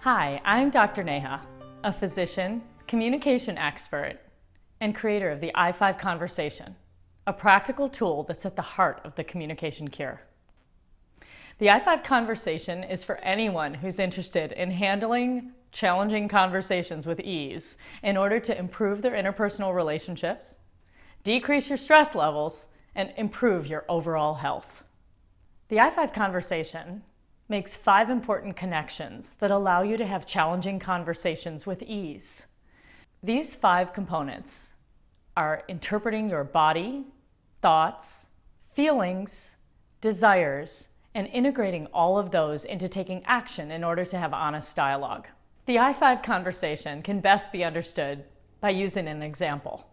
Hi, I'm Dr. Neha, a physician, communication expert, and creator of the iFive Conversation, a practical tool that's at the heart of the communication cure. The iFive Conversation is for anyone who's interested in handling challenging conversations with ease in order to improve their interpersonal relationships, decrease your stress levels, and improve your overall health. The iFive Conversation makes 5 important connections that allow you to have challenging conversations with ease. These 5 components are interpreting your body, thoughts, feelings, desires, and integrating all of those into taking action in order to have honest dialogue. The iFive Conversation can best be understood by using an example.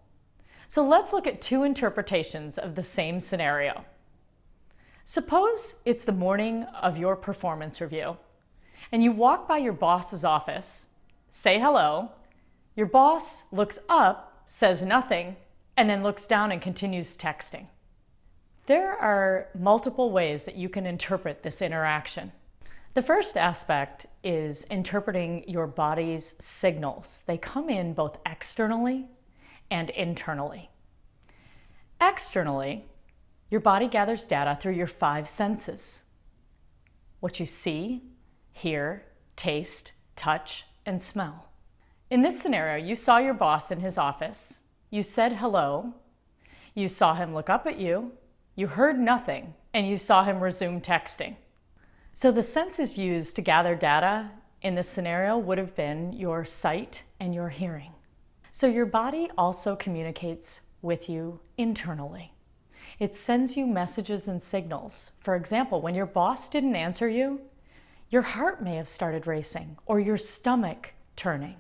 So let's look at 2 interpretations of the same scenario. Suppose it's the morning of your performance review, and you walk by your boss's office, say hello, your boss looks up, says nothing, and then looks down and continues texting. There are multiple ways that you can interpret this interaction. The first aspect is interpreting your body's signals. They come in both externally and internally. Externally, your body gathers data through your 5 senses. What you see, hear, taste, touch, and smell. In this scenario, you saw your boss in his office, you said hello, you saw him look up at you, you heard nothing, and you saw him resume texting. So the senses used to gather data in this scenario would have been your sight and your hearing. So your body also communicates with you internally. It sends you messages and signals. For example, when your boss didn't answer you, your heart may have started racing or your stomach turning.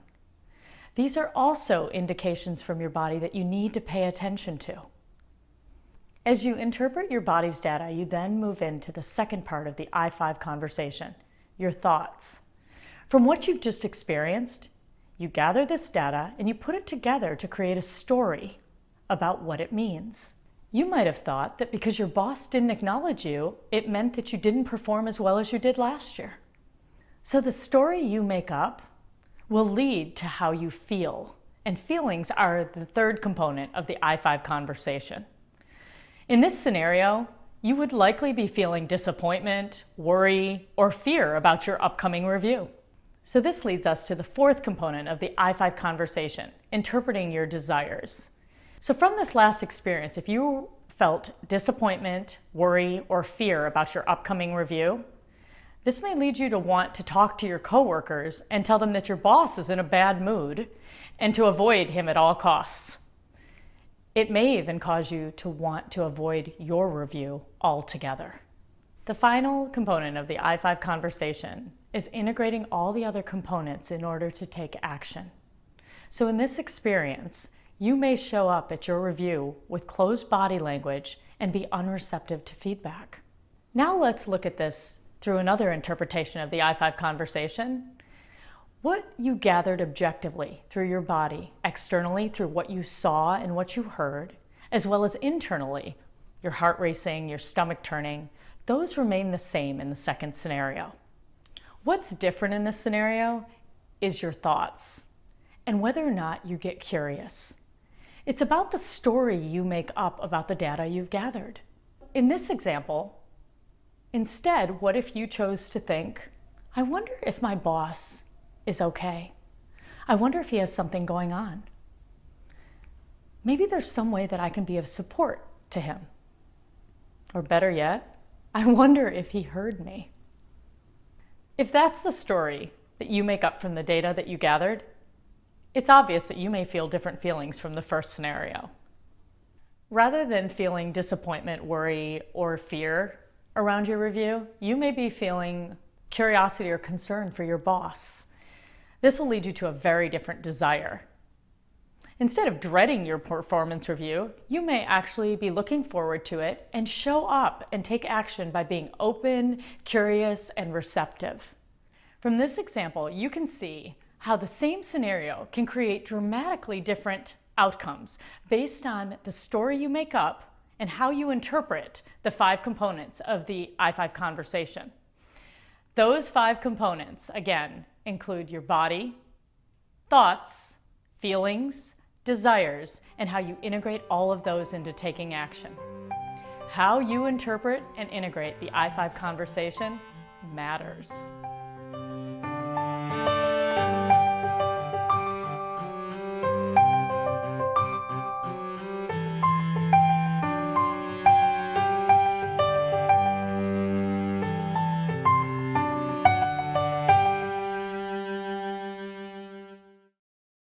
These are also indications from your body that you need to pay attention to. As you interpret your body's data, you then move into the second part of the iFive Conversation, your thoughts. From what you've just experienced, you gather this data and you put it together to create a story about what it means. You might have thought that because your boss didn't acknowledge you, it meant that you didn't perform as well as you did last year. So the story you make up will lead to how you feel, and feelings are the third component of the iFive Conversation. In this scenario, you would likely be feeling disappointment, worry, or fear about your upcoming review. So this leads us to the 4th component of the iFive Conversation, interpreting your desires. So from this last experience, if you felt disappointment, worry, or fear about your upcoming review, this may lead you to want to talk to your coworkers and tell them that your boss is in a bad mood and to avoid him at all costs. It may even cause you to want to avoid your review altogether. The final component of the iFive Conversation is integrating all the other components in order to take action. So in this experience, you may show up at your review with closed body language and be unreceptive to feedback. Now let's look at this through another interpretation of the iFive Conversation. What you gathered objectively through your body, externally through what you saw and what you heard, as well as internally, your heart racing, your stomach turning, those remain the same in the second scenario. What's different in this scenario is your thoughts and whether or not you get curious. It's about the story you make up about the data you've gathered. In this example, instead, what if you chose to think, I wonder if my boss is okay. I wonder if he has something going on. Maybe there's some way that I can be of support to him. Or better yet, I wonder if he heard me. If that's the story that you make up from the data that you gathered, it's obvious that you may feel different feelings from the first scenario. Rather than feeling disappointment, worry, or fear around your review, you may be feeling curiosity or concern for your boss. This will lead you to a very different desire. Instead of dreading your performance review, you may actually be looking forward to it and show up and take action by being open, curious, and receptive. From this example, you can see how the same scenario can create dramatically different outcomes based on the story you make up and how you interpret the 5 components of the iFive Conversation. Those 5 components, again, include your body, thoughts, feelings, desires, and how you integrate all of those into taking action. How you interpret and integrate the iFive conversation matters.